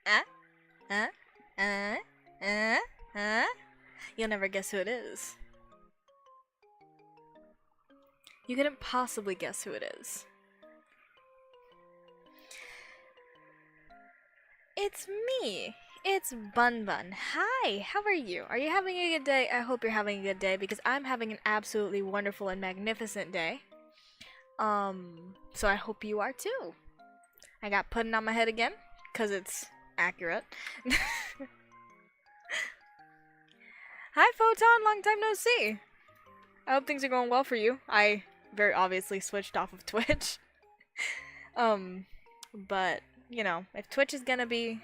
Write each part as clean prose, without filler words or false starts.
Uh, uh, uh, You'll never guess who it is. You couldn't possibly guess who it is. It's me. It's Bun Bun. Hi, how are you? Are you having a good day? I hope you're having a good day because I'm having an absolutely wonderful and magnificent day. So I hope you are too. I got pudding on my head again, because it's accurate. Hi, Photon, long time no see. I hope things are going well for you. I very obviously switched off of Twitch. But, you know, if Twitch is gonna be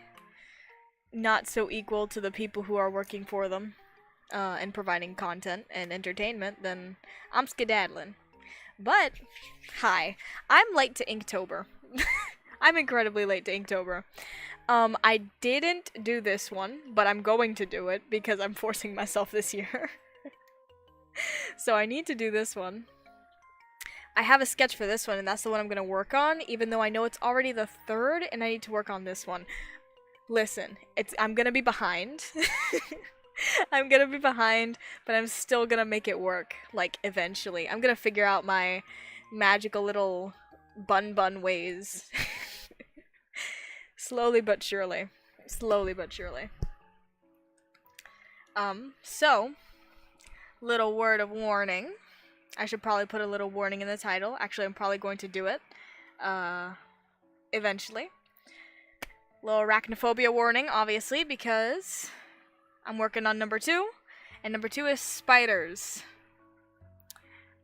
not so equal to the people who are working for them, and providing content and entertainment, then I'm skedaddling. But, hi, I'm late to Inktober. I'm incredibly late to Inktober. I didn't do this one, but I'm going to do it because I'm forcing myself this year. So I need to do this one. I have a sketch for this one, and that's the one I'm gonna work on, even though I know it's already the 3rd, and I need to work on this one. Listen, I'm gonna be behind. I'm gonna be behind, but I'm still gonna make it work, like, eventually. I'm gonna figure out my magical little bun ways. Slowly but surely. Slowly but surely. So, little word of warning. I should probably put a little warning in the title. Actually, I'm probably going to do it, eventually. Little arachnophobia warning, obviously, because I'm working on number 2, and number 2 is spiders.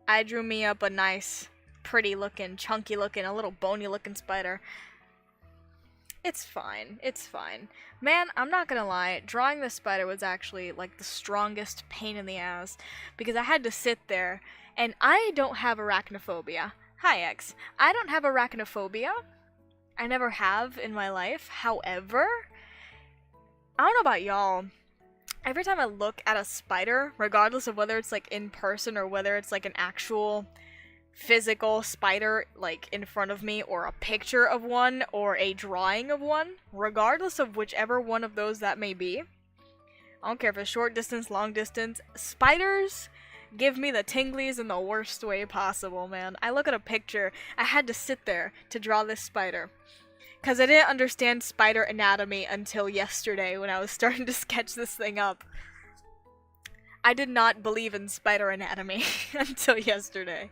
I drew me up a nice, pretty looking, chunky looking, a little bony looking spider. It's fine. It's fine. Man, I'm not gonna lie, drawing this spider was actually, like, the strongest pain in the ass, because I had to sit there, and I don't have arachnophobia. Hi, X. I don't have arachnophobia. I never have in my life. However, I don't know about y'all, every time I look at a spider, regardless of whether it's, like, in person or whether it's, like, an actual physical spider, like, in front of me, or a picture of one, or a drawing of one, regardless of whichever one of those that may be, I don't care if it's short distance, long distance, spiders give me the tinglies in the worst way possible, man. I look at a picture, I had to sit there to draw this spider, because I didn't understand spider anatomy until yesterday when I was starting to sketch this thing up. I did not believe in spider anatomy until yesterday.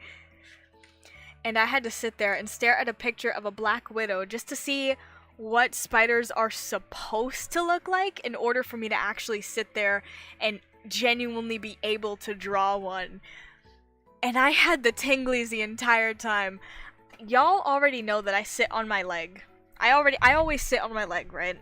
And I had to sit there and stare at a picture of a black widow just to see what spiders are supposed to look like in order for me to actually sit there and genuinely be able to draw one. And I had the tinglies the entire time. Y'all already know that I sit on my leg. I always sit on my leg, right?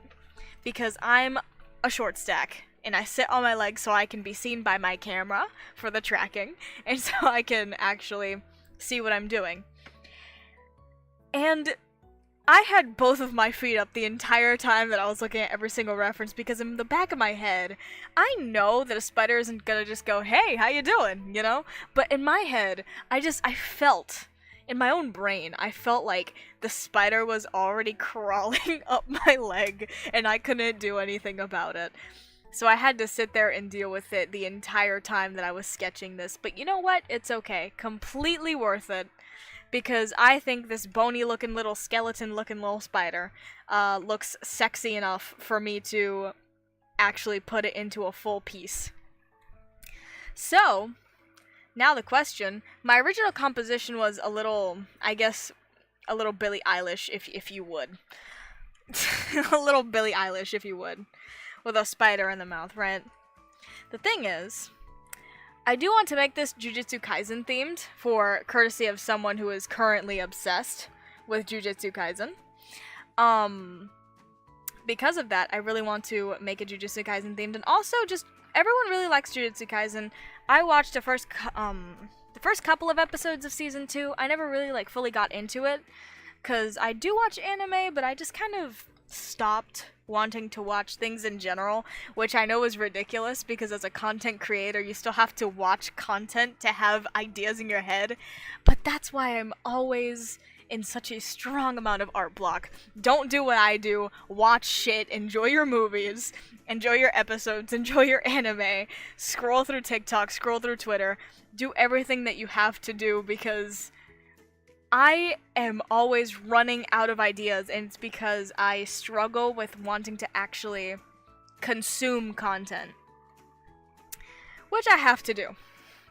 Because I'm a short stack. And I sit on my leg so I can be seen by my camera for the tracking. And so I can actually see what I'm doing. And I had both of my feet up the entire time that I was looking at every single reference, because in the back of my head, I know that a spider isn't gonna just go, hey, how you doing, you know? But in my head, I felt, in my own brain, I felt like the spider was already crawling up my leg, and I couldn't do anything about it. So I had to sit there and deal with it the entire time that I was sketching this. But you know what? It's okay. Completely worth it. Because I think this bony looking little skeleton looking little spider looks sexy enough for me to actually put it into a full piece. So, now the question. My original composition was a little, I guess, a little Billie Eilish, if you would. A little Billie Eilish, if you would. With a spider in the mouth, right? The thing is, I do want to make this Jujutsu Kaisen themed, for courtesy of someone who is currently obsessed with Jujutsu Kaisen. Because of that, I really want to make a Jujutsu Kaisen themed, and also just, everyone really likes Jujutsu Kaisen. I watched the first couple of episodes of season 2. I never really, like, fully got into it, because I do watch anime, but I just kind of stopped wanting to watch things in general, which I know is ridiculous, because as a content creator, you still have to watch content to have ideas in your head, but that's why I'm always in such a strong amount of art block. Don't do what I do. Watch shit, enjoy your movies, enjoy your episodes, enjoy your anime, scroll through TikTok, scroll through Twitter, do everything that you have to do, because I am always running out of ideas, and it's because I struggle with wanting to actually consume content. Which I have to do.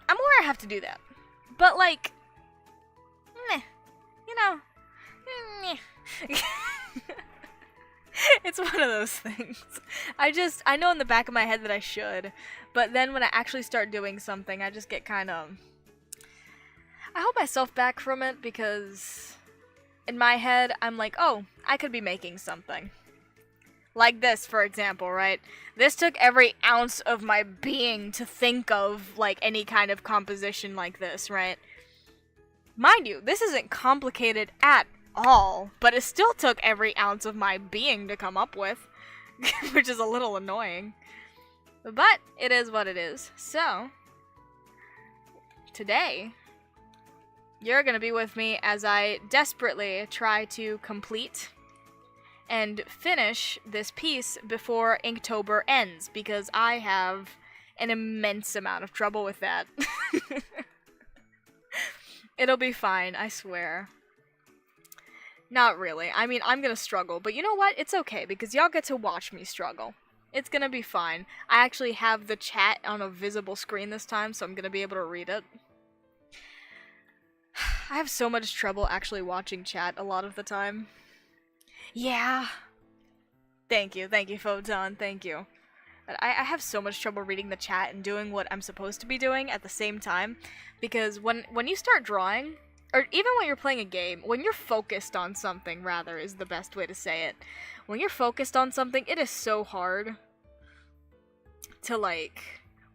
I'm aware I have to do that. But, like, meh. You know, meh. It's one of those things. I know in the back of my head that I should, but then when I actually start doing something, I just get kind of... I hold myself back from it because in my head, I'm like, oh, I could be making something. Like this, for example, right? This took every ounce of my being to think of, like, any kind of composition like this, right? Mind you, this isn't complicated at all, but it still took every ounce of my being to come up with, which is a little annoying. But it is what it is. So, today, you're gonna be with me as I desperately try to complete and finish this piece before Inktober ends, because I have an immense amount of trouble with that. It'll be fine, I swear. Not really. I mean, I'm gonna struggle, but you know what? It's okay, because y'all get to watch me struggle. It's gonna be fine. I actually have the chat on a visible screen this time, so I'm gonna be able to read it. I have so much trouble actually watching chat a lot of the time. Yeah. Thank you, Photon, thank you. But I have so much trouble reading the chat and doing what I'm supposed to be doing at the same time, because when you start drawing, or even when you're playing a game, when you're focused on something, rather, is the best way to say it. When you're focused on something, it is so hard to, like...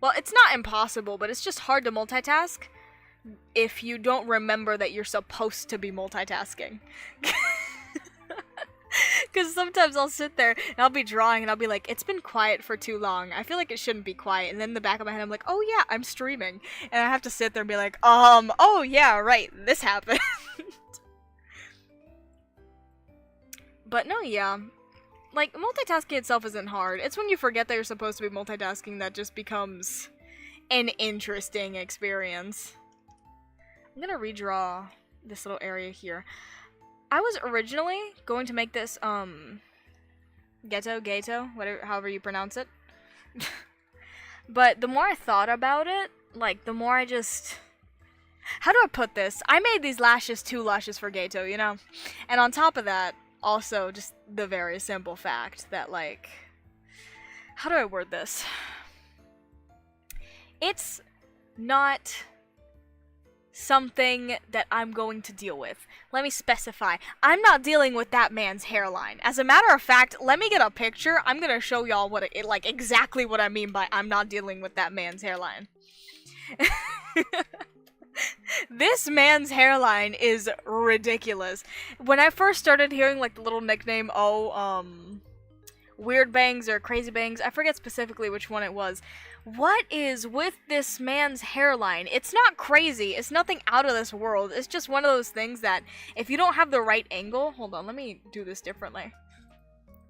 Well, it's not impossible, but it's just hard to multitask if you don't remember that you're supposed to be multitasking. Because sometimes I'll sit there and I'll be drawing and I'll be like, it's been quiet for too long. I feel like it shouldn't be quiet. And then in the back of my head, I'm like, oh yeah, I'm streaming. And I have to sit there and be like, oh yeah, right, this happened. But no, yeah. Like, multitasking itself isn't hard. It's when you forget that you're supposed to be multitasking that just becomes an interesting experience. I'm gonna redraw this little area here. I was originally going to make this, ghetto, whatever, however you pronounce it. But the more I thought about it, like, the more I just... How do I put this? I made these lashes too luscious for ghetto, you know? And on top of that, also, just the very simple fact that, like... How do I word this? It's not something that I'm going to deal with. Let me specify. I'm not dealing with that man's hairline. As a matter of fact, let me get a picture. I'm gonna show y'all what it, like, exactly what I mean by I'm not dealing with that man's hairline. This man's hairline is ridiculous. When I first started hearing, like, the little nickname, Weird Bangs or Crazy Bangs, I forget specifically which one it was. What is with this man's hairline? It's not crazy. It's nothing out of this world. It's just one of those things that if you don't have the right angle... Hold on, let me do this differently.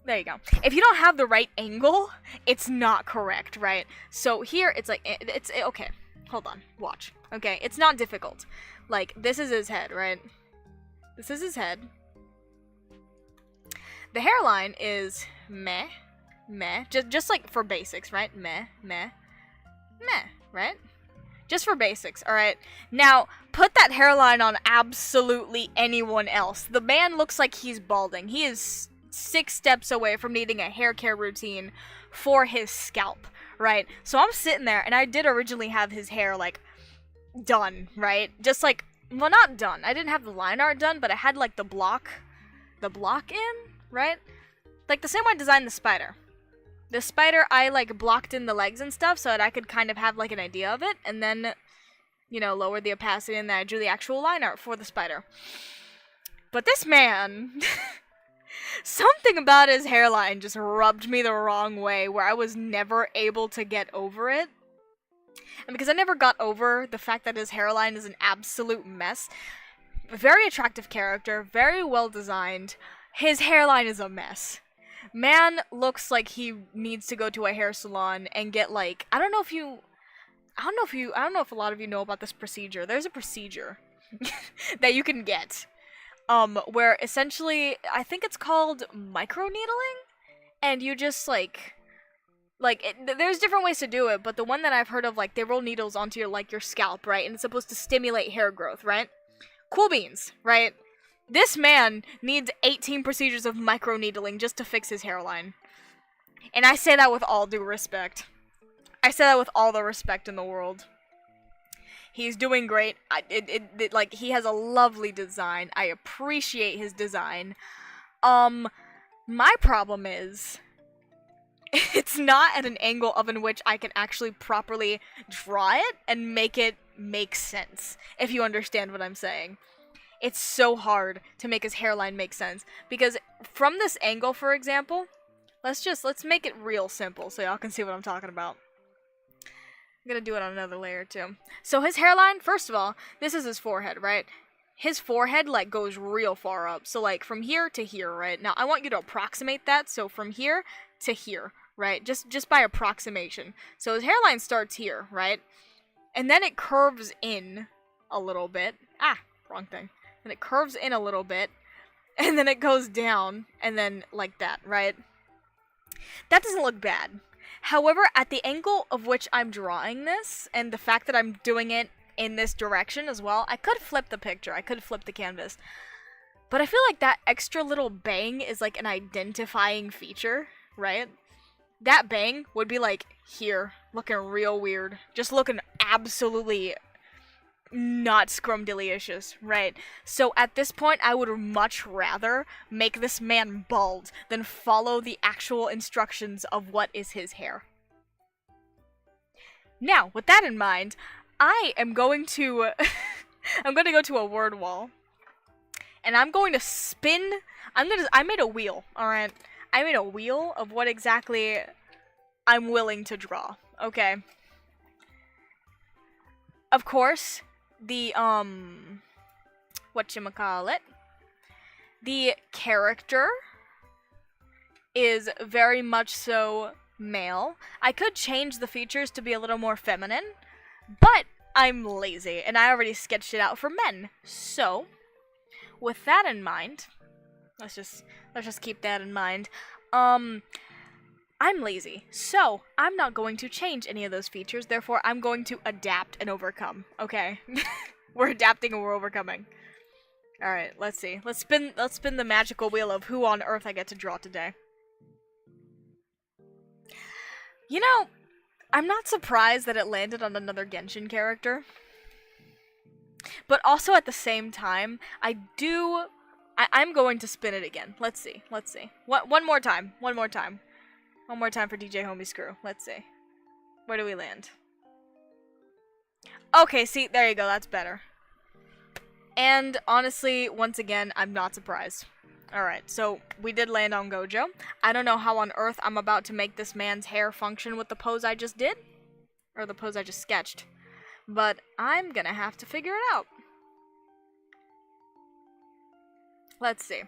There you go. If you don't have the right angle, it's not correct, right? So here, it's like... It's okay, hold on. Watch. Okay, it's not difficult. Like, this is his head, right? This is his head. The hairline is meh. Just like for basics, right? Meh, right? Just for basics, alright? Now, put that hairline on absolutely anyone else. The man looks like he's balding. He is 6 steps away from needing a hair care routine for his scalp, right? So I'm sitting there, and I did originally have his hair, like, done, right? Just like, well, not done. I didn't have the line art done, but I had, like, the block in, right? Like, the same way I designed the spider. The spider, I, like, blocked in the legs and stuff so that I could kind of have, like, an idea of it, and then, you know, lower the opacity, and then I drew the actual line art for the spider. But this man, something about his hairline just rubbed me the wrong way, where I was never able to get over it. And because I never got over the fact that his hairline is an absolute mess, Very attractive character, very well designed. His hairline is a mess. Man looks like he needs to go to a hair salon and get like, I don't know if a lot of you know about this procedure. There's a procedure that you can get where essentially I think it's called microneedling, and you just there's different ways to do it, but the one that I've heard of, like, they roll needles onto your scalp, right? And it's supposed to stimulate hair growth, right? Cool beans, right? This man needs 18 procedures of microneedling just to fix his hairline. And I say that with all due respect. I say that with all the respect in the world. He's doing great. He has a lovely design. I appreciate his design. My problem is it's not at an angle of in which I can actually properly draw it and make it make sense, if you understand what I'm saying. It's so hard to make his hairline make sense, because from this angle, for example, let's make it real simple so y'all can see what I'm talking about. I'm gonna do it on another layer too. So his hairline, first of all, this is his forehead, right? His forehead, like, goes real far up. So, like, from here to here, right? Now, I want you to approximate that. So, from here to here, right? Just by approximation. So, his hairline starts here, right? And then it curves in a little bit. Ah, wrong thing. And it curves in a little bit. And then it goes down. And then, like that, right? That doesn't look bad. However, at the angle of which I'm drawing this, and the fact that I'm doing it in this direction as well, I could flip the picture, I could flip the canvas, but I feel like that extra little bang is like an identifying feature, right? That bang would be like here, looking real weird, just looking absolutely not scrumdiddlyicious, right? So at this point, I would much rather make this man bald than follow the actual instructions of what is his hair. Now, with that in mind, I am going to go to a word wall, and I'm going to spin. I made a wheel. All right, I made a wheel of what exactly I'm willing to draw. Okay. Of course, the whatchamacallit, the character is very much so male. I could change the features to be a little more feminine, but I'm lazy, and I already sketched it out for men. So, with that in mind, let's just keep that in mind. I'm lazy, so I'm not going to change any of those features. Therefore, I'm going to adapt and overcome. Okay, we're adapting and we're overcoming. All right, let's see. Let's spin the magical wheel of who on earth I get to draw today. You know, I'm not surprised that it landed on another Genshin character. But also at the same time, I'm going to spin it again. Let's see. One more time for DJ Homie Screw. Let's see. Where do we land? Okay, see, there you go, that's better. And honestly, once again, I'm not surprised. Alright, so we did land on Gojo. I don't know how on earth I'm about to make this man's hair function with the pose I just did. Or the pose I just sketched. But I'm gonna have to figure it out. Let's see.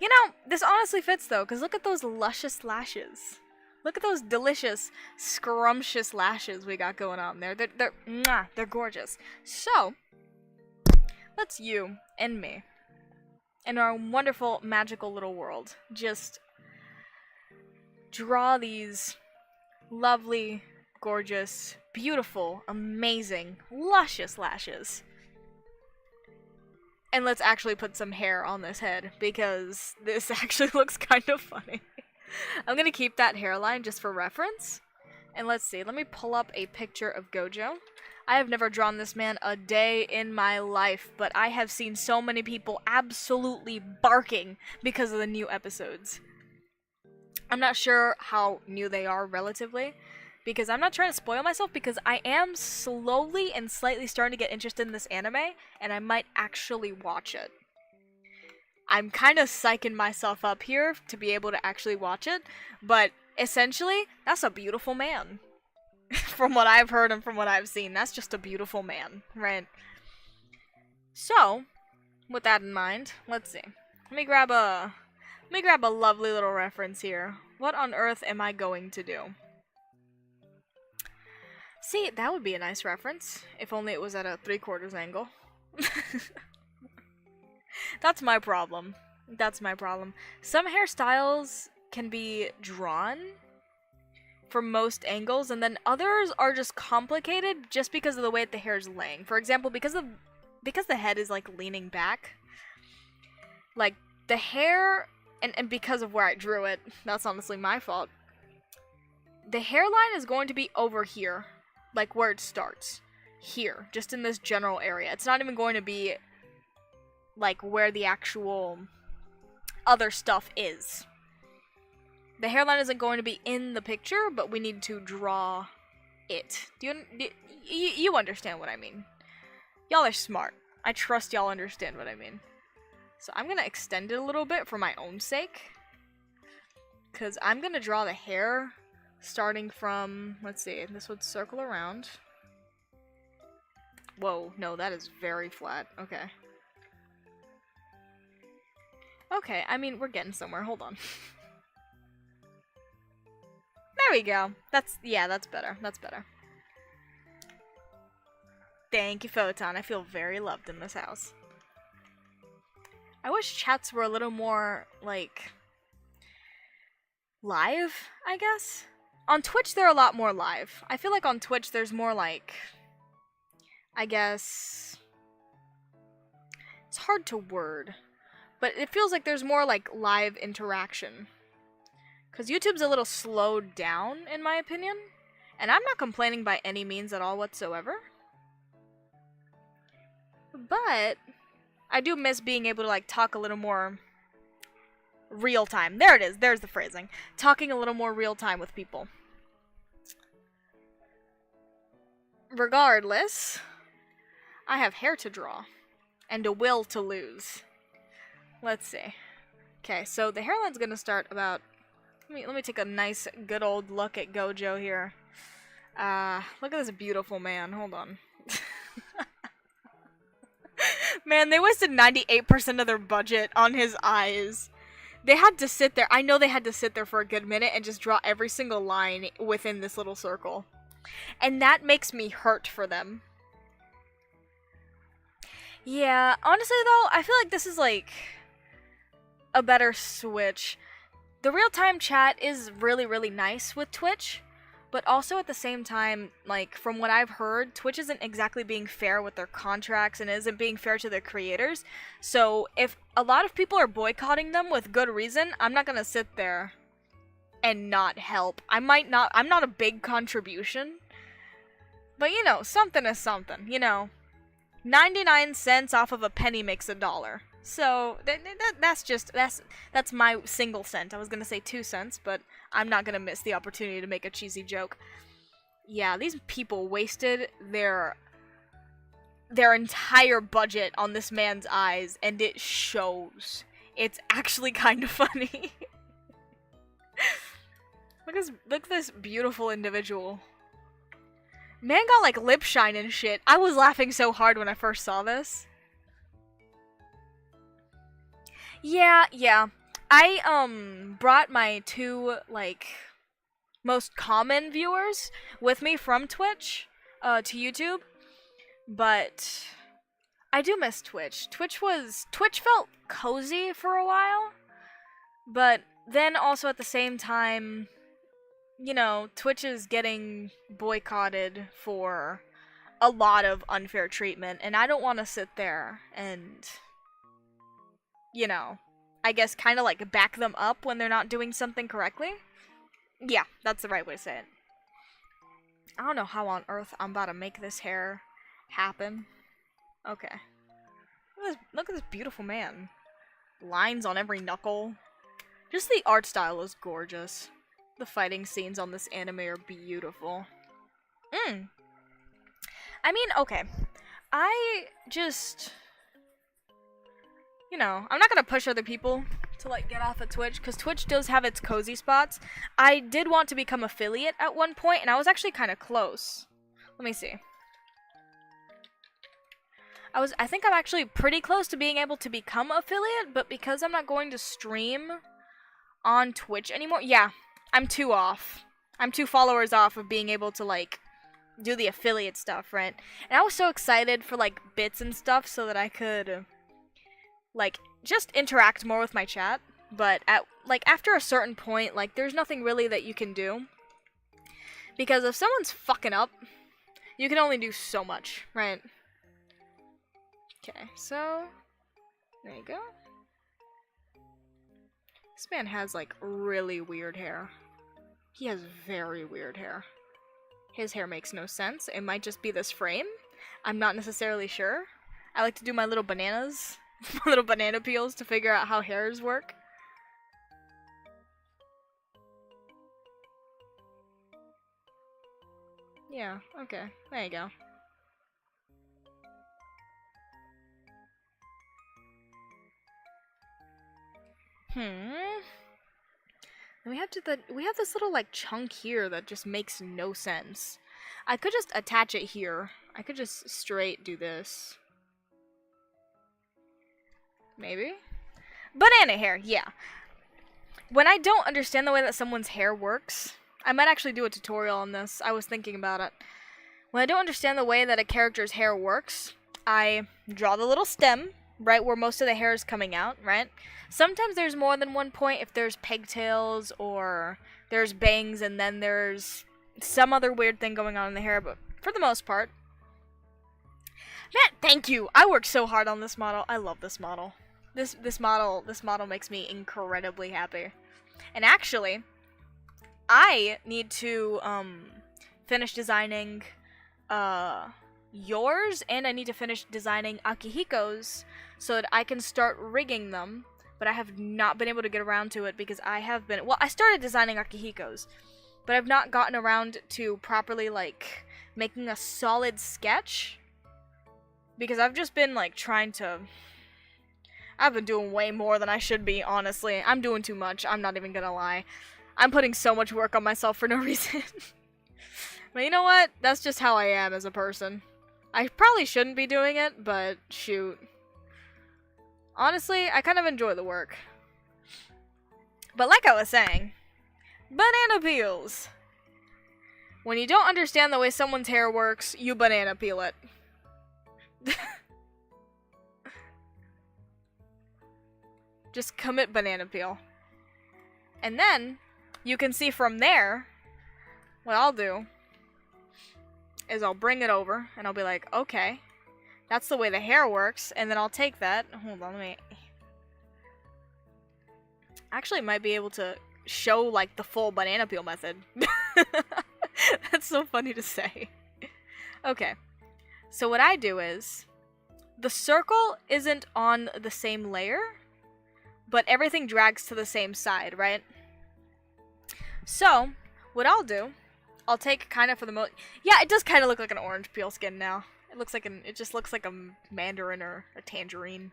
You know, this honestly fits though, because look at those luscious lashes. Look at those delicious, scrumptious lashes we got going on there. They're gorgeous. So, let's you and me, in our wonderful, magical little world, just draw these lovely, gorgeous, beautiful, amazing, luscious lashes. And let's actually put some hair on this head, because this actually looks kind of funny. I'm gonna keep that hairline just for reference. And let's see, let me pull up a picture of Gojo. I have never drawn this man a day in my life, but I have seen so many people absolutely barking because of the new episodes. I'm not sure how new they are relatively, because I'm not trying to spoil myself, because I am slowly and slightly starting to get interested in this anime, and I might actually watch it. I'm kind of psyching myself up here to be able to actually watch it, but essentially, that's a beautiful man. From what I've heard and from what I've seen, that's just a beautiful man, right? So, with that in mind, let's see. Let me grab a lovely little reference here. What on earth am I going to do? See, that would be a nice reference, if only it was at a 3/4 angle. That's my problem. That's my problem. Some hairstyles can be drawn from most angles, and then others are just complicated just because of the way that the hair is laying. For example, because the head is like leaning back, like the hair, and because of where I drew it, that's honestly my fault. The hairline is going to be over here, like where it starts. Here, just in this general area. It's not even going to be like where the actual other stuff is. The hairline isn't going to be in the picture, but we need to draw it. Do you understand what I mean? Y'all are smart. I trust y'all understand what I mean. So I'm gonna extend it a little bit for my own sake, because I'm gonna draw the hair starting from, let's see, this would circle around. Whoa, no, that is very flat. Okay. Okay, I mean, we're getting somewhere. Hold on. There we go. That's better. That's better. Thank you, Photon. I feel very loved in this house. I wish chats were a little more, like, live, I guess? On Twitch, they're a lot more live. I feel like on Twitch, there's more, like, I guess, it's hard to word, but it feels like there's more, like, live interaction. Because YouTube's a little slowed down, in my opinion, and I'm not complaining by any means at all whatsoever. But I do miss being able to, like, talk a little more real time. There it is. There's the phrasing. Talking a little more real time with people. Regardless, I have hair to draw and a will to lose. Let's see. Okay, so the hairline's gonna start about... Let me take a nice, good old look at Gojo here. Look at this beautiful man. Hold on. Man, they wasted 98% of their budget on his eyes. They had to sit there. I know they had to sit there for a good minute and just draw every single line within this little circle. And that makes me hurt for them. Yeah, honestly though, I feel like this is like a better switch. The real-time chat is really, really nice with Twitch, but also at the same time, like, from what I've heard, Twitch isn't exactly being fair with their contracts and isn't being fair to their creators. So if a lot of people are boycotting them with good reason, I'm not gonna sit there and not help. I'm not a big contribution, but you know, something is something, you know. 99 cents off of a penny makes $1. So that's my single cent. I was gonna say 2 cents, but I'm not gonna miss the opportunity to make a cheesy joke. Yeah, these people wasted their entire budget on this man's eyes, and it shows. It's actually kind of funny. Look at this beautiful individual. Man got like lip shine and shit. I was laughing so hard when I first saw this. Yeah. I, brought my 2, like, most common viewers with me from Twitch, to YouTube. But I do miss Twitch. Twitch felt cozy for a while. But then also at the same time, you know, Twitch is getting boycotted for a lot of unfair treatment. And I don't want to sit there and... you know, I guess kind of like back them up when they're not doing something correctly. Yeah, that's the right way to say it. I don't know how on earth I'm about to make this hair happen. Okay. Look at this beautiful man. Lines on every knuckle. Just the art style is gorgeous. The fighting scenes on this anime are beautiful. I mean, okay. I just... you know, I'm not gonna push other people to, like, get off of Twitch, because Twitch does have its cozy spots. I did want to become affiliate at one point, and I was actually kind of close. Let me see. I think I'm actually pretty close to being able to become affiliate, but because I'm not going to stream on Twitch anymore, yeah, I'm 2 off. I'm 2 followers off of being able to, like, do the affiliate stuff, right? And I was so excited for, like, bits and stuff so that I could, like, just interact more with my chat. But after a certain point, like, there's nothing really that you can do. Because if someone's fucking up, you can only do so much, right? Okay, so there you go. This man has, like, really weird hair. He has very weird hair. His hair makes no sense. It might just be this frame. I'm not necessarily sure. I like to do my little bananas, my little banana peels to figure out how hairs work. Yeah, okay. There you go. And we have this little, like, chunk here that just makes no sense. I could just attach it here. I could just straight do this. Maybe? Banana hair, yeah. When I don't understand the way that someone's hair works, I might actually do a tutorial on this. I was thinking about it. When I don't understand the way that a character's hair works, I draw the little stem, right, where most of the hair is coming out, right? Sometimes there's more than one point if there's pigtails or there's bangs and then there's some other weird thing going on in the hair, but for the most part. Man, thank you! I worked so hard on this model. I love this model. This model makes me incredibly happy. And actually, I need to finish designing yours, and I need to finish designing Akihiko's so that I can start rigging them, but I have not been able to get around to it because I started designing Akihiko's, but I've not gotten around to properly, like, making a solid sketch because I've just been, like, I've been doing way more than I should be, honestly. I'm doing too much, I'm not even gonna lie. I'm putting so much work on myself for no reason. But you know what? That's just how I am as a person. I probably shouldn't be doing it, but shoot. Honestly, I kind of enjoy the work. But like I was saying, banana peels. When you don't understand the way someone's hair works, you banana peel it. Just commit banana peel. And then, you can see from there, what I'll do is I'll bring it over, and I'll be like, okay, that's the way the hair works, and then I'll take that, hold on, let me, actually might be able to show, like, the full banana peel method. That's so funny to say. Okay, so what I do is, the circle isn't on the same layer, but everything drags to the same side, right? So, what I'll do, I'll take kind of for the most, yeah, it does kind of look like an orange peel skin now. It just looks like a mandarin or a tangerine.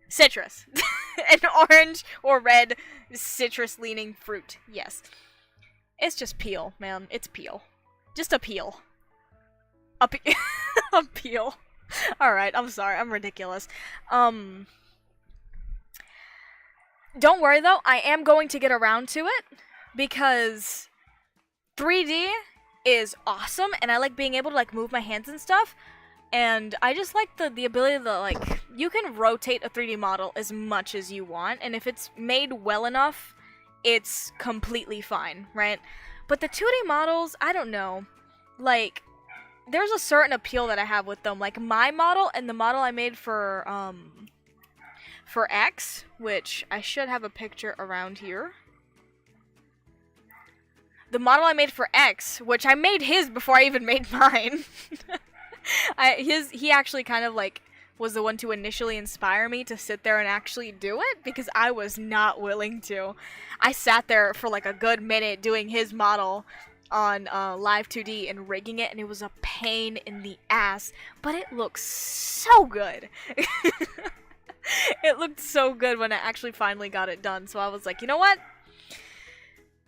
Citrus. An orange or red citrus-leaning fruit, yes. It's just peel, man. It's peel. Just a peel. A peel. Alright, I'm sorry. I'm ridiculous. Don't worry, though. I am going to get around to it, because 3D is awesome, and I like being able to, like, move my hands and stuff, and I just like the ability to, like, you can rotate a 3D model as much as you want, and if it's made well enough, it's completely fine, right? But the 2D models, I don't know, like, there's a certain appeal that I have with them, like, my model and the model I made for X, which I should have a picture around here. The model I made for X, which I made his before I even made mine. He actually kind of, like, was the one to initially inspire me to sit there and actually do it, because I was not willing to. I sat there for, like, a good minute doing his model on Live 2D and rigging it, and it was a pain in the ass, but it looks so good. It looked so good when I actually finally got it done, so I was like, you know what?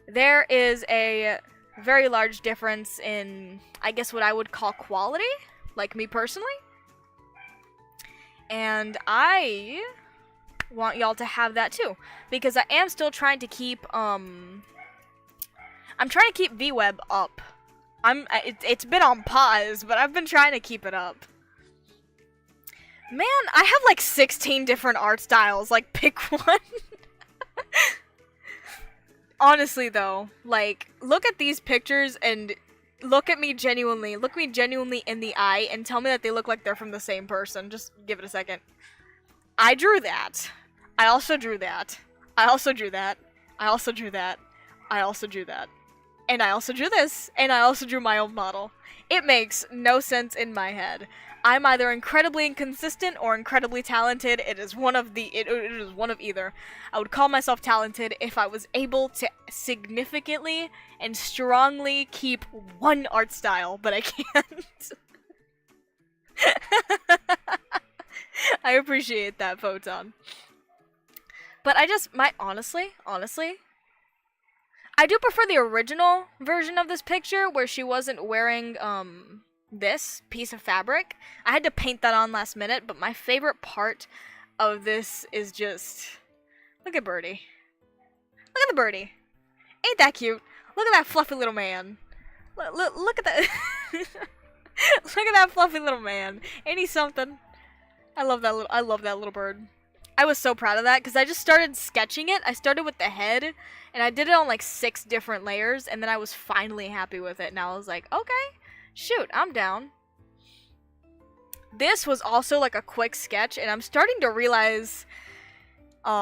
There is a very large difference in, I guess, what I would call quality, like me personally. And I want y'all to have that too, because I am still trying to keep, I'm trying to keep VWeb up. It's been on pause, but I've been trying to keep it up. Man, I have like 16 different art styles, like pick one. Honestly though, like, look at these pictures and look me genuinely in the eye and tell me that they look like they're from the same person. Just give it a second. I drew that. I also drew that. I also drew that. I also drew that. I also drew that. And I also drew this. And I also drew my own model. It makes no sense in my head. I'm either incredibly inconsistent or incredibly talented. It is one of either. I would call myself talented if I was able to significantly and strongly keep one art style, but I can't. I appreciate that, Photon. But honestly, I do prefer the original version of this picture where she wasn't wearing, this piece of fabric. I had to paint that on last minute, but my favorite part of this is just... Look at Birdie. Look at the birdie. Ain't that cute? Look at that fluffy little man. Look at that... Look at that fluffy little man. Ain't he something? I love that little bird. I was so proud of that because I just started sketching it. I started with the head and I did it on like 6 different layers and then I was finally happy with it and I was like, okay, shoot, I'm down. This was also like a quick sketch and I'm starting to realize a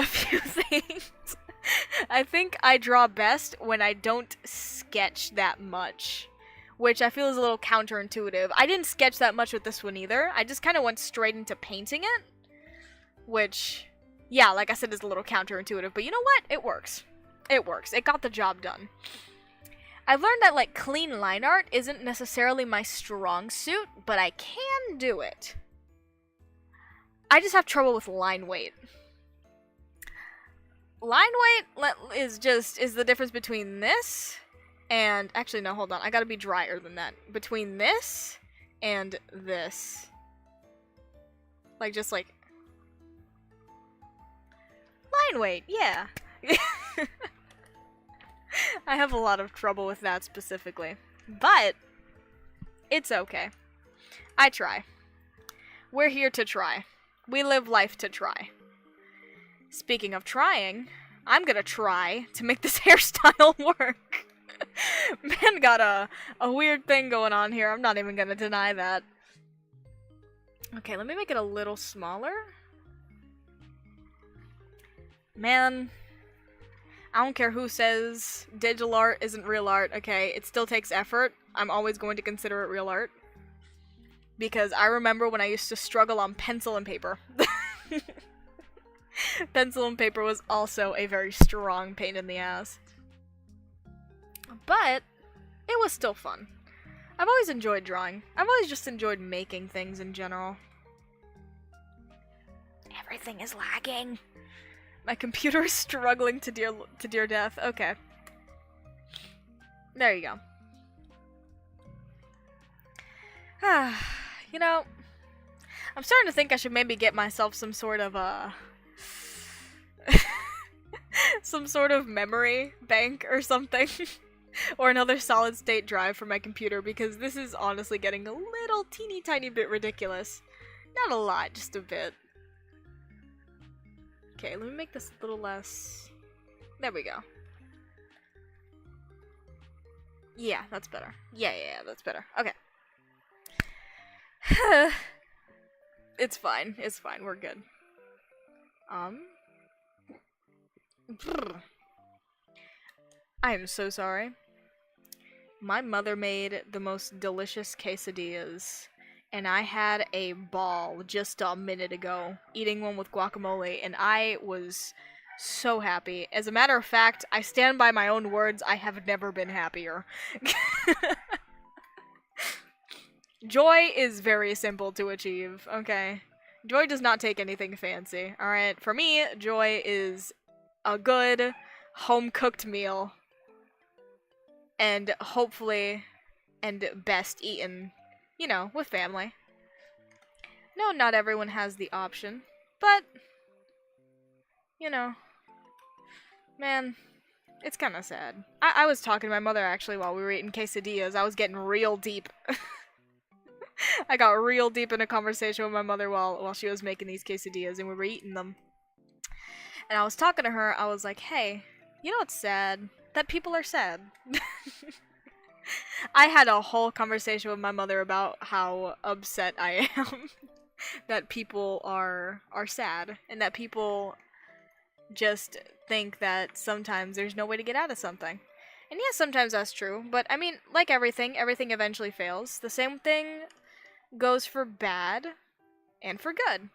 few things. I think I draw best when I don't sketch that much, which I feel is a little counterintuitive. I didn't sketch that much with this one either. I just kind of went straight into painting it, which, yeah, like I said, is a little counterintuitive. But you know what? It works. It works. It got the job done. I've learned that, like, clean line art isn't necessarily my strong suit, but I can do it. I just have trouble with line weight. Line weight is the difference between this and... Actually, no, hold on. I gotta be drier than that. Between this and this. Like, just like... Line weight, yeah. I have a lot of trouble with that specifically. But, it's okay. I try. We're here to try. We live life to try. Speaking of trying, I'm gonna try to make this hairstyle work. Man got a weird thing going on here. I'm not even gonna deny that. Okay, let me make it a little smaller. Man, I don't care who says digital art isn't real art, okay? It still takes effort. I'm always going to consider it real art. Because I remember when I used to struggle on pencil and paper. Pencil and paper was also a very strong pain in the ass. But, it was still fun. I've always enjoyed drawing. I've always just enjoyed making things in general. Everything is lagging. My computer is struggling to dear death. Okay. There you go. You know, I'm starting to think I should maybe get myself some sort of, some sort of memory bank or something. Or another solid state drive for my computer, because this is honestly getting a little teeny tiny bit ridiculous. Not a lot, just a bit. Okay, let me make this a little less... There we go. Yeah, that's better. Yeah, that's better. Okay. It's fine. It's fine. We're good. I am so sorry. My mother made the most delicious quesadillas, and I had a ball just a minute ago, eating one with guacamole, and I was so happy. As a matter of fact, I stand by my own words, I have never been happier. Joy is very simple to achieve, okay? Joy does not take anything fancy, alright? For me, joy is a good, home-cooked meal. And hopefully, and best eaten, you know, with family. No, not everyone has the option, but, you know, man, it's kind of sad. I was talking to my mother, actually, while we were eating quesadillas. I was getting real deep. I got real deep in a conversation with my mother while she was making these quesadillas, and we were eating them. And I was talking to her, I was like, hey, you know what's sad? That people are sad. I had a whole conversation with my mother about how upset I am that people are sad, and that people just think that sometimes there's no way to get out of something. And yes, sometimes that's true, but I mean, like everything eventually fails. The same thing goes for bad and for good.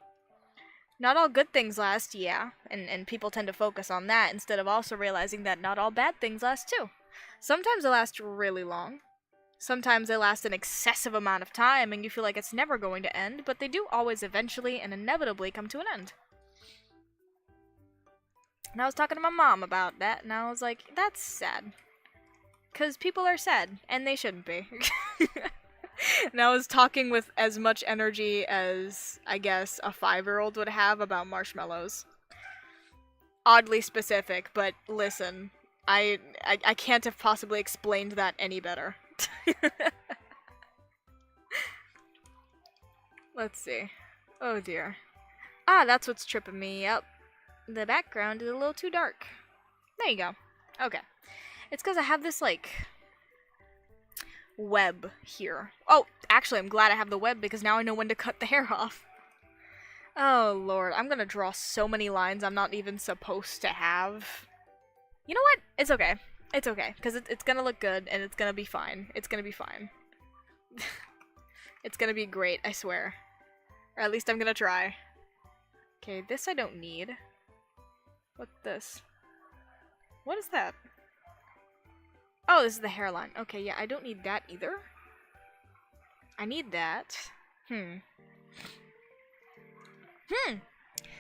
Not all good things last, yeah, and people tend to focus on that instead of also realizing that not all bad things last too. Sometimes they last really long. Sometimes they last an excessive amount of time and you feel like it's never going to end, but they do always eventually and inevitably come to an end. And I was talking to my mom about that, and I was like, that's sad. 'Cause people are sad, and they shouldn't be. And I was talking with as much energy as, I guess, a 5-year-old would have about marshmallows. Oddly specific, but listen, I can't have possibly explained that any better. Let's see. Oh dear. Ah, that's what's tripping me up. The background is a little too dark. There you go. Okay. It's because I have this, like, web here. Oh, actually, I'm glad I have the web because now I know when to cut the hair off. Oh, Lord. I'm gonna draw so many lines I'm not even supposed to have. You know what? It's okay. It's okay. Because it's gonna look good and it's gonna be fine. It's gonna be fine. It's gonna be great, I swear. Or at least I'm gonna try. Okay, this I don't need. What's this? What is that? Oh, this is the hairline. Okay, yeah, I don't need that either. I need that.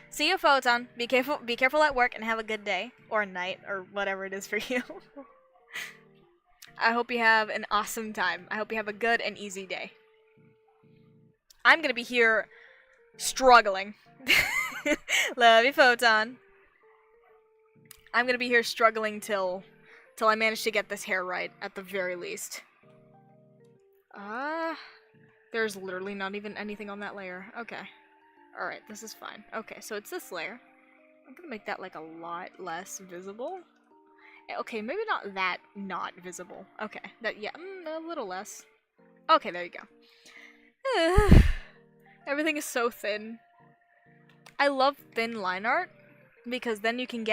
See you, Photon. Be careful at work and have a good day. Or night, or whatever it is for you. I hope you have an awesome time. I hope you have a good and easy day. I'm gonna be here struggling. Love you, Photon. I'm gonna be here struggling till I manage to get this hair right, at the very least. There's literally not even anything on that layer. Okay. Alright, this is fine. Okay, so it's this layer. I'm gonna make that, like, a lot less visible. Okay, maybe not that not visible. Okay, that, yeah, a little less. Okay, there you go. Everything is so thin. I love thin line art, because then you can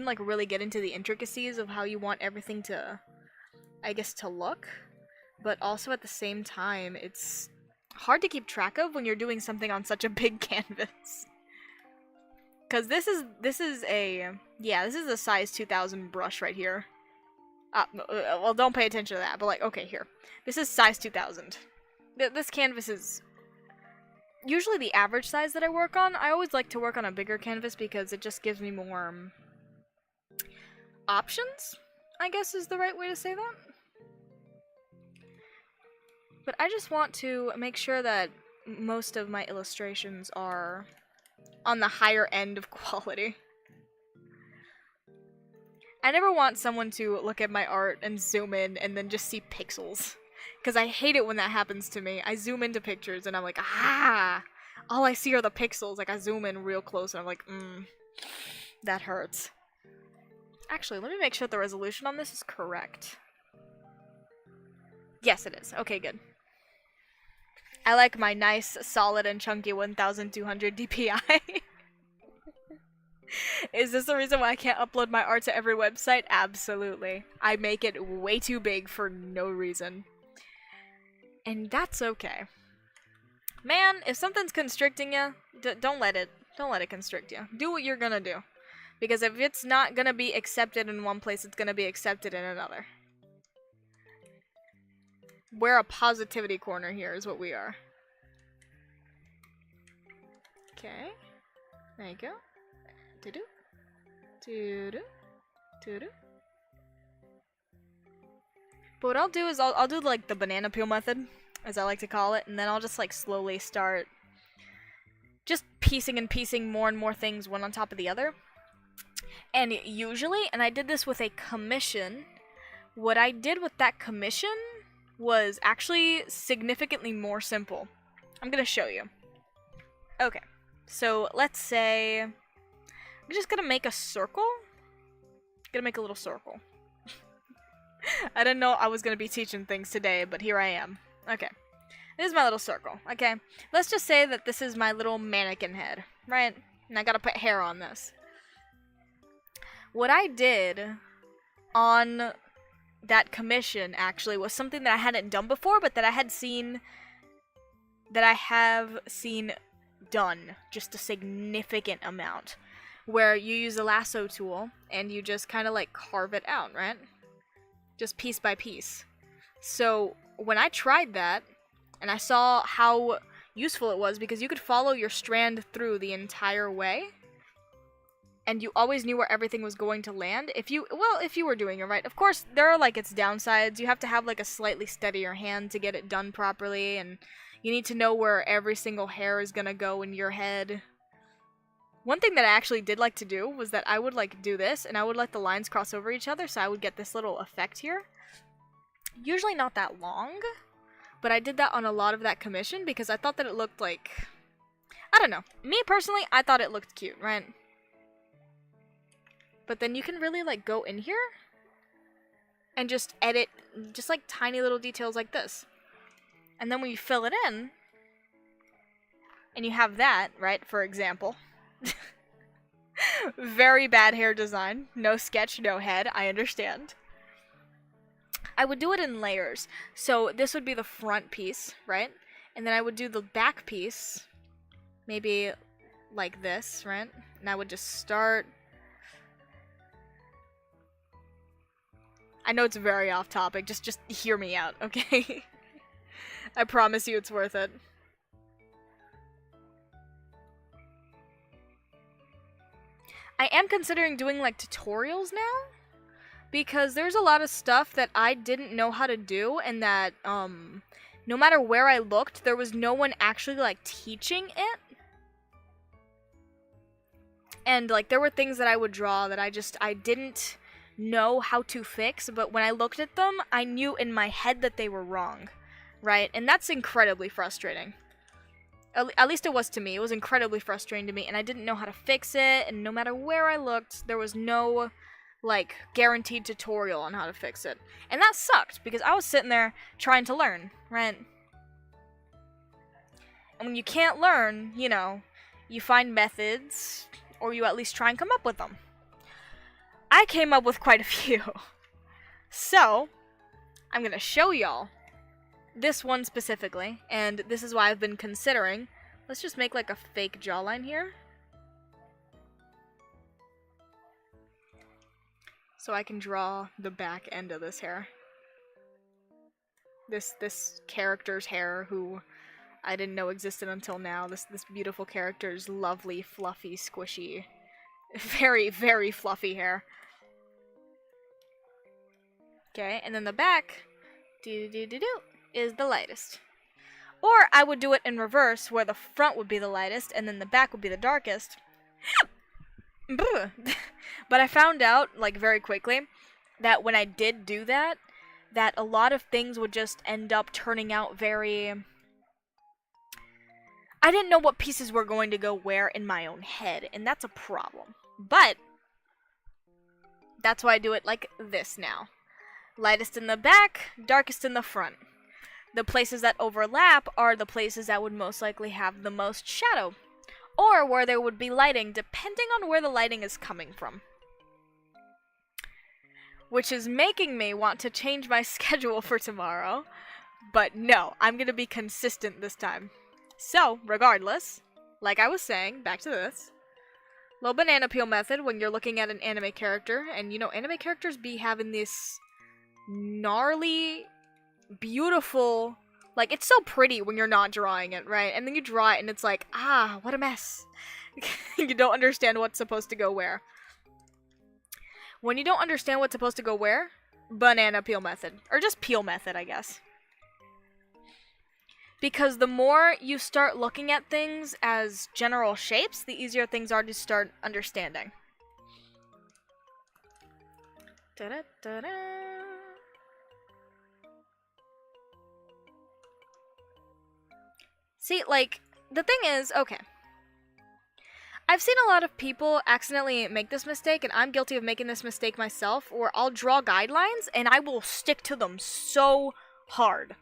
like really get into the intricacies of how you want everything to, I guess, to look. But also at the same time, it's hard to keep track of when you're doing something on such a big canvas. Cause this is a size 2000 brush right here. Well, don't pay attention to that, but like, okay, here. This is size 2000. This canvas is usually the average size that I work on. I always like to work on a bigger canvas because it just gives me more options, I guess is the right way to say that. But I just want to make sure that most of my illustrations are on the higher end of quality. I never want someone to look at my art and zoom in and then just see pixels. Because I hate it when that happens to me. I zoom into pictures and I'm like, ah! All I see are the pixels. Like, I zoom in real close and I'm like, that hurts. Actually, let me make sure the resolution on this is correct. Yes, it is. Okay, good. I like my nice, solid, and chunky 1200 DPI. Is this the reason why I can't upload my art to every website? Absolutely. I make it way too big for no reason. And that's okay. Man, if something's constricting you, don't let it constrict you. Do what you're gonna do. Because if it's not gonna be accepted in one place, it's gonna be accepted in another. We're a positivity corner here is what we are. Okay. There you go. Do-do. Do-do. Do-do. But what I'll do is I'll do like the banana peel method, as I like to call it, and then I'll just like slowly start just piecing and piecing more and more things one on top of the other. And usually, and I did this with a commission, what I did with that commission was actually significantly more simple. I'm gonna show you. Okay, so let's say I'm just gonna make a circle. Gonna make a little circle. I didn't know I was gonna be teaching things today, but here I am. Okay, this is my little circle. Okay, let's just say that this is my little mannequin head, right? And I gotta put hair on this. What I did on that commission actually was something that I hadn't done before, but that I have seen done just a significant amount, where you use a lasso tool and you just kind of like carve it out, right? Just piece by piece. So when I tried that and I saw how useful it was, because you could follow your strand through the entire way, and you always knew where everything was going to land if you were doing it right. Of course, there are like its downsides. You have to have like a slightly steadier hand to get it done properly, and you need to know where every single hair is gonna go in your head. One thing that I actually did like to do was that I would like do this, and I would let the lines cross over each other, so I would get this little effect here. Usually not that long, but I did that on a lot of that commission because I thought that it looked like, I don't know. Me personally, I thought it looked cute, right? But then you can really like go in here and just edit just like tiny little details like this. And then when you fill it in, and you have that, right, for example. Very bad hair design. No sketch, no head, I understand. I would do it in layers. So this would be the front piece, right? And then I would do the back piece, maybe like this, right? And I would just start. I know it's very off topic, just hear me out, okay? I promise you it's worth it. I am considering doing like tutorials now, because there's a lot of stuff that I didn't know how to do, and that no matter where I looked, there was no one actually like teaching it. And like there were things that I would draw that I didn't know how to fix, but when I looked at them, I knew in my head that they were wrong, right? And that's incredibly frustrating. At least it was to me. It was incredibly frustrating to me, and I didn't know how to fix it, and no matter where I looked, there was no, like, guaranteed tutorial on how to fix it. And that sucked, because I was sitting there trying to learn, right? And when you can't learn, you know, you find methods, or you at least try and come up with them. I came up with quite a few. So, I'm gonna show y'all this one specifically, and this is why I've been considering. Let's just make like a fake jawline here. So I can draw the back end of this hair. This character's hair, who I didn't know existed until now. This beautiful character's lovely, fluffy, squishy, very, very fluffy hair. Okay, and then the back, is the lightest. Or I would do it in reverse, where the front would be the lightest, and then the back would be the darkest. But I found out, like, very quickly, that when I did do that, that a lot of things would just end up turning out very... I didn't know what pieces were going to go where in my own head, and that's a problem. But that's why I do it like this now. Lightest in the back, darkest in the front. The places that overlap are the places that would most likely have the most shadow, or where there would be lighting, depending on where the lighting is coming from. Which is making me want to change my schedule for tomorrow, but no, I'm gonna be consistent this time. So, regardless, like I was saying, back to this, little banana peel method when you're looking at an anime character, and you know, anime characters be having this gnarly, beautiful, like, it's so pretty when you're not drawing it, right? And then you draw it and it's like, ah, what a mess. You don't understand what's supposed to go where. When you don't understand what's supposed to go where, banana peel method. Or just peel method, I guess. Because the more you start looking at things as general shapes, the easier things are to start understanding. Da-da-da-da. See, like, the thing is, okay. I've seen a lot of people accidentally make this mistake, and I'm guilty of making this mistake myself, where I'll draw guidelines, and I will stick to them so hard.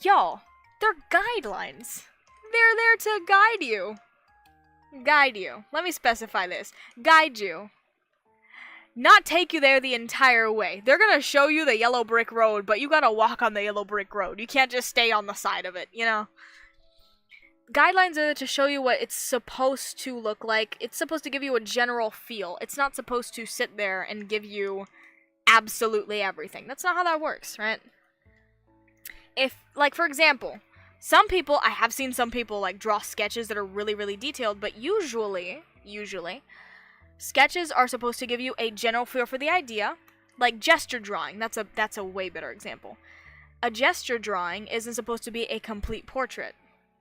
Y'all, they're guidelines. They're there to guide you. Guide you. Let me specify this. Guide you. Not take you there the entire way. They're gonna show you the yellow brick road, but you gotta walk on the yellow brick road. You can't just stay on the side of it, you know? Guidelines are there to show you what it's supposed to look like. It's supposed to give you a general feel. It's not supposed to sit there and give you absolutely everything. That's not how that works, right? If, like, for example, I have seen some people, like, draw sketches that are really, really detailed, but usually, sketches are supposed to give you a general feel for the idea, like gesture drawing. That's a way better example. A gesture drawing isn't supposed to be a complete portrait.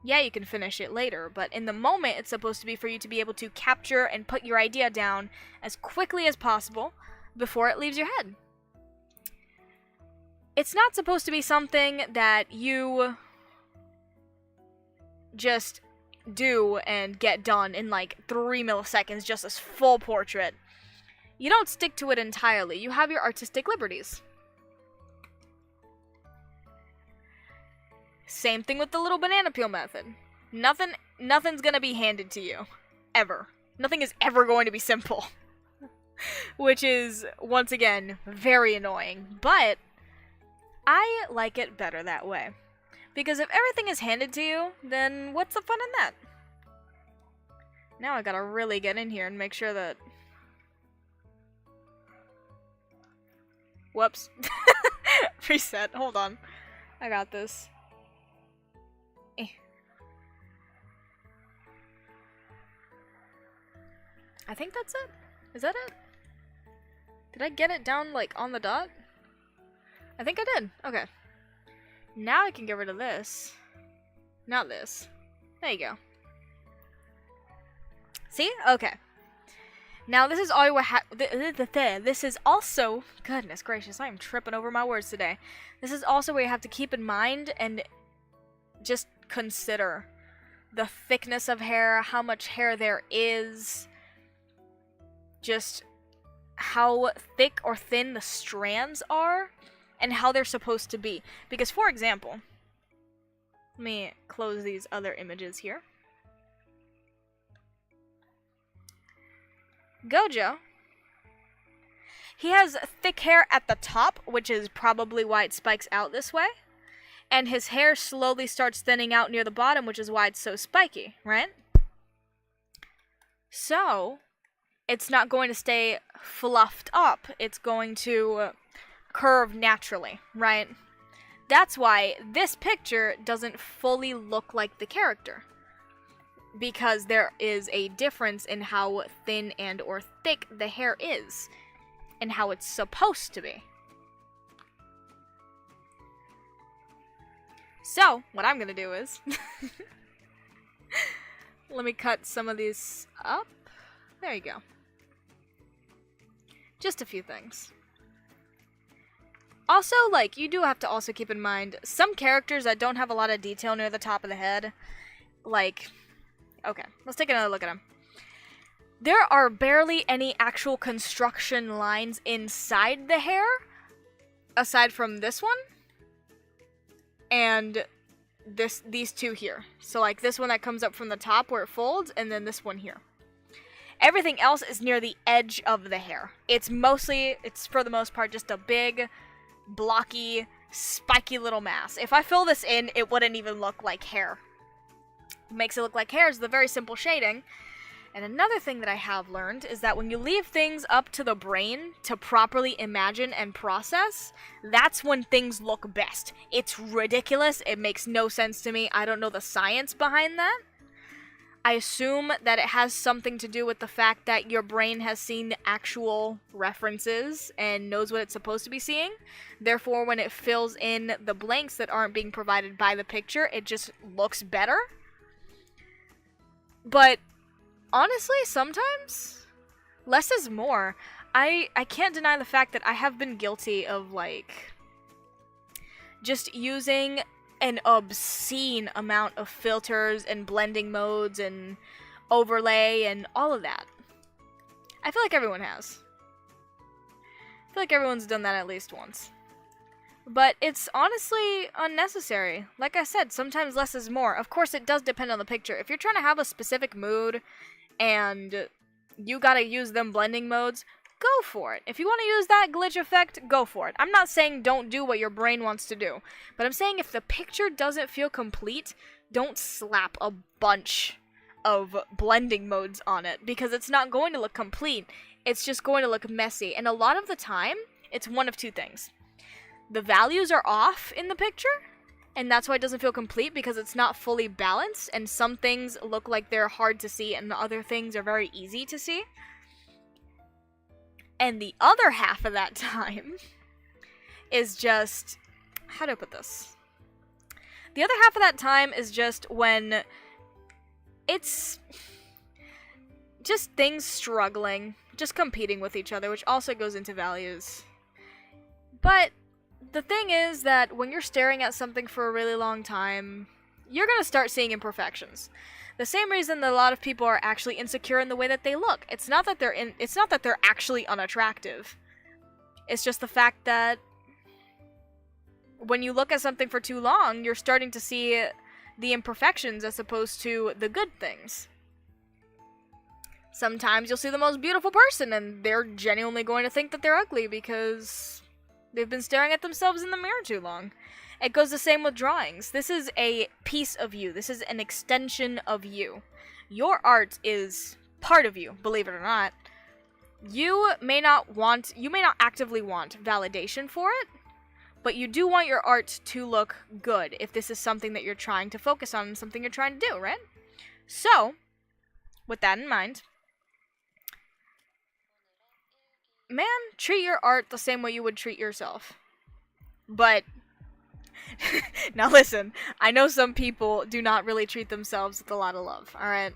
Yeah, you can finish it later, but in the moment, it's supposed to be for you to be able to capture and put your idea down as quickly as possible before it leaves your head. It's not supposed to be something that you just do and get done in like 3 milliseconds, just as full portrait. You don't stick to it entirely. You have your artistic liberties. Same thing with the little banana peel method. Nothing's gonna be handed to you. Ever. Nothing is ever going to be simple. Which is, once again, very annoying. But I like it better that way. Because if everything is handed to you, then what's the fun in that? Now I gotta really get in here and make sure that... Whoops. Reset. Hold on. I got this. I think that's it. Is that it? Did I get it down, like, on the dot? I think I did. Okay. Now I can get rid of this. Not this. There you go. See? Okay. Now this is all you have. This is also... Goodness gracious, I am tripping over my words today. This is also where you have to keep in mind and just consider the thickness of hair, how much hair there is, just how thick or thin the strands are, and how they're supposed to be. Because, for example, let me close these other images here. Gojo, he has thick hair at the top, which is probably why it spikes out this way. And his hair slowly starts thinning out near the bottom, which is why it's so spiky, right? So, it's not going to stay fluffed up. It's going to curve naturally, right? That's why this picture doesn't fully look like the character. Because there is a difference in how thin and or thick the hair is. And how it's supposed to be. So, what I'm gonna do is... let me cut some of these up. There you go. Just a few things. Also, like, you do have to also keep in mind, some characters that don't have a lot of detail near the top of the head, like, okay, let's take another look at them. There are barely any actual construction lines inside the hair, aside from this one, and these two here. So, like, this one that comes up from the top where it folds, and then this one here. Everything else is near the edge of the hair. It's for the most part just a big, blocky, spiky little mass. If I fill this in, it wouldn't even look like hair. What makes it look like hair is the very simple shading. And another thing that I have learned is that when you leave things up to the brain to properly imagine and process, that's when things look best. It's ridiculous. It makes no sense to me. I don't know the science behind that. I assume that it has something to do with the fact that your brain has seen actual references and knows what it's supposed to be seeing. Therefore, when it fills in the blanks that aren't being provided by the picture, it just looks better. But honestly, sometimes less is more. I can't deny the fact that I have been guilty of, like, just using an obscene amount of filters and blending modes and overlay and all of that. I feel like everyone has. I feel like everyone's done that at least once. But it's honestly unnecessary. Like I said, sometimes less is more. Of course, it does depend on the picture. If you're trying to have a specific mood and you gotta use them blending modes, go for it. If you want to use that glitch effect, go for it. I'm not saying don't do what your brain wants to do, but I'm saying if the picture doesn't feel complete, don't slap a bunch of blending modes on it, because it's not going to look complete. It's just going to look messy, and a lot of the time, it's one of two things. The values are off in the picture, and that's why it doesn't feel complete, because it's not fully balanced, and some things look like they're hard to see, and the other things are very easy to see. And the other half of that time is just... how do I put this? The other half of that time is just when it's just things struggling, just competing with each other, which also goes into values. But the thing is that when you're staring at something for a really long time, you're going to start seeing imperfections. The same reason that a lot of people are actually insecure in the way that they look. It's not that they're actually unattractive. It's just the fact that when you look at something for too long, you're starting to see the imperfections as opposed to the good things. Sometimes you'll see the most beautiful person and they're genuinely going to think that they're ugly because they've been staring at themselves in the mirror too long. It goes the same with drawings. This is a piece of you. This is an extension of you. Your art is part of you, believe it or not. You may not actively want validation for it, but you do want your art to look good if this is something that you're trying to focus on and something you're trying to do, right? So, with that in mind, man, treat your art the same way you would treat yourself. But now listen, I know some people do not really treat themselves with a lot of love, alright?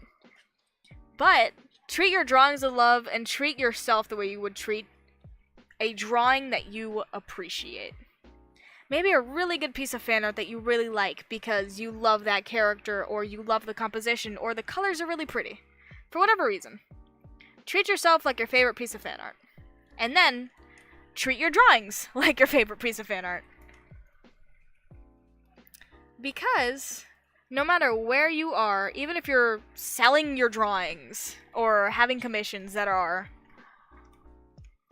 But treat your drawings with love and treat yourself the way you would treat a drawing that you appreciate. Maybe a really good piece of fan art that you really like because you love that character, or you love the composition, or the colors are really pretty. For whatever reason. Treat yourself like your favorite piece of fan art. And then, treat your drawings like your favorite piece of fan art. Because, no matter where you are, even if you're selling your drawings, or having commissions that are,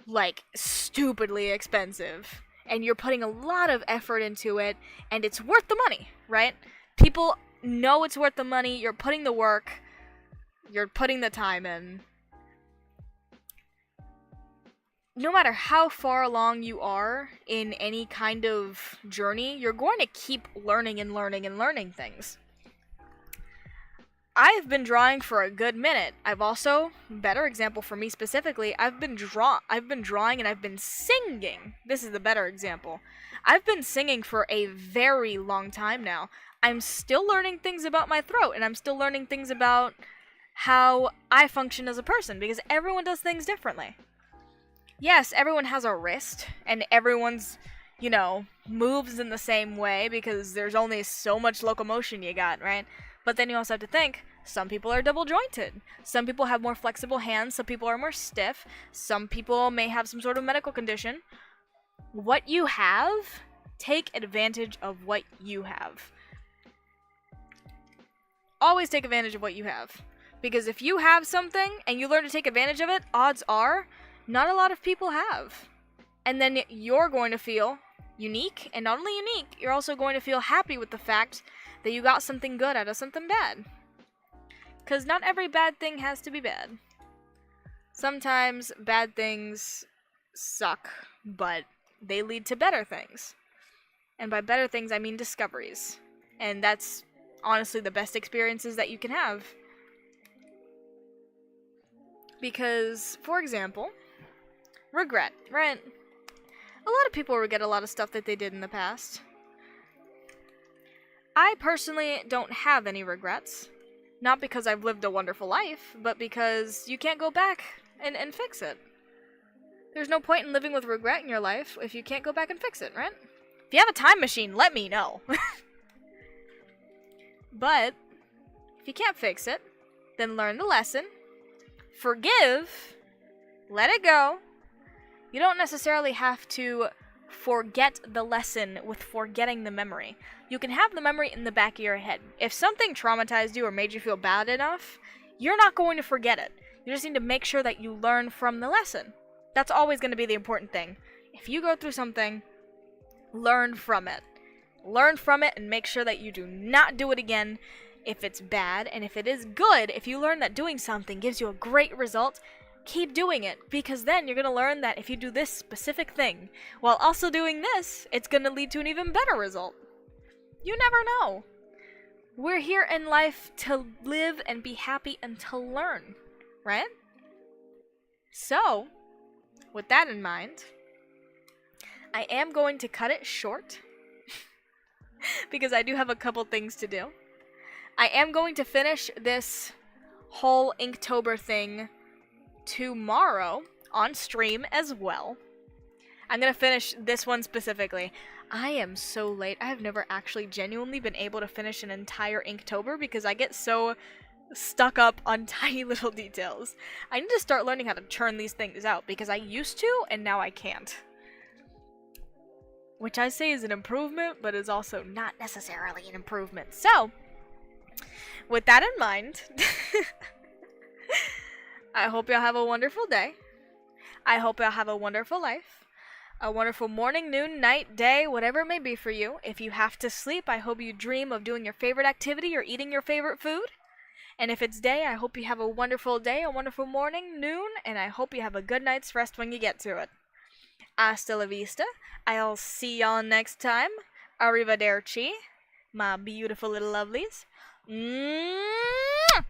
like, stupidly expensive, and you're putting a lot of effort into it, and it's worth the money, right? People know it's worth the money, you're putting the work, you're putting the time in. No matter how far along you are in any kind of journey, you're going to keep learning and learning and learning things. I've been drawing for a good minute. I've also, better example for me specifically, I've been drawing and I've been singing. This is the better example. I've been singing for a very long time now. I'm still learning things about my throat, and I'm still learning things about how I function as a person, because everyone does things differently. Yes, everyone has a wrist, and everyone's, moves in the same way, because there's only so much locomotion you got, right? But then you also have to think, some people are double jointed. Some people have more flexible hands, some people are more stiff, some people may have some sort of medical condition. What you have, take advantage of what you have. Always take advantage of what you have. Because if you have something, and you learn to take advantage of it, odds are, not a lot of people have. And then you're going to feel unique, and not only unique, you're also going to feel happy with the fact that you got something good out of something bad. Because not every bad thing has to be bad. Sometimes bad things suck, but they lead to better things. And by better things, I mean discoveries. And that's honestly the best experiences that you can have. Because, for example, regret, right? A lot of people regret a lot of stuff that they did in the past. I personally don't have any regrets. Not because I've lived a wonderful life, but because you can't go back and fix it. There's no point in living with regret in your life if you can't go back and fix it, right? If you have a time machine, let me know. But, if you can't fix it, then learn the lesson, forgive, let it go. You don't necessarily have to forget the lesson with forgetting the memory. You can have the memory in the back of your head. If something traumatized you or made you feel bad enough, you're not going to forget it. You just need to make sure that you learn from the lesson. That's always going to be the important thing. If you go through something, learn from it. Learn from it and make sure that you do not do it again if it's bad. And if it is good, if you learn that doing something gives you a great result, keep doing it. Because then you're going to learn that if you do this specific thing while also doing this, it's going to lead to an even better result. You never know. We're here in life to live and be happy and to learn, right? So, with that in mind, I am going to cut it short because I do have a couple things to do. I am going to finish this whole Inktober thing tomorrow on stream as well. I'm going to finish this one specifically. I am so late. I have never actually genuinely been able to finish an entire Inktober because I get so stuck up on tiny little details. I need to start learning how to churn these things out because I used to and now I can't. Which I say is an improvement, but is also not necessarily an improvement. So, with that in mind, I hope y'all have a wonderful day. I hope y'all have a wonderful life. A wonderful morning, noon, night, day, whatever it may be for you. If you have to sleep, I hope you dream of doing your favorite activity or eating your favorite food. And if it's day, I hope you have a wonderful day, a wonderful morning, noon, and I hope you have a good night's rest when you get to it. Hasta la vista. I'll see y'all next time. Arrivederci, my beautiful little lovelies. Mwah!